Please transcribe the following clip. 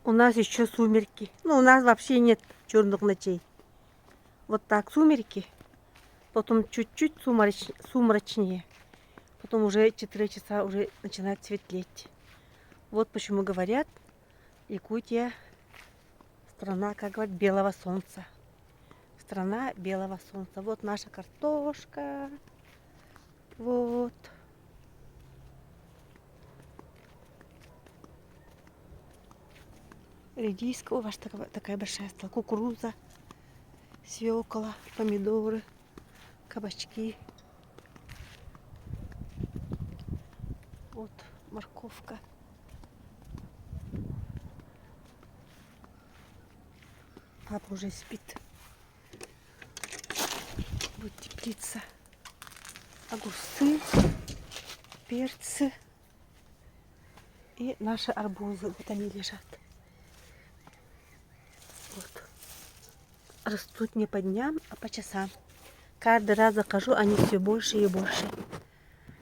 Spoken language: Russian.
У нас еще сумерки. Ну, у нас вообще нет черных ночей. Вот так сумерки. Потом чуть-чуть сумрачнее. Потом уже 4 часа уже начинает светлеть. Вот почему говорят, Якутия страна, как говорят, белого солнца. Страна белого солнца. Вот наша картошка. Вот. Редиска у вас такая большая стала. Кукуруза, свекла, помидоры, кабачки. Вот морковка. Папа уже спит. Вот теплица. Огурцы, перцы и наши арбузы. Вот они лежат. Вот. Растут не по дням, а по часам. Каждый раз захожу, они все больше и больше.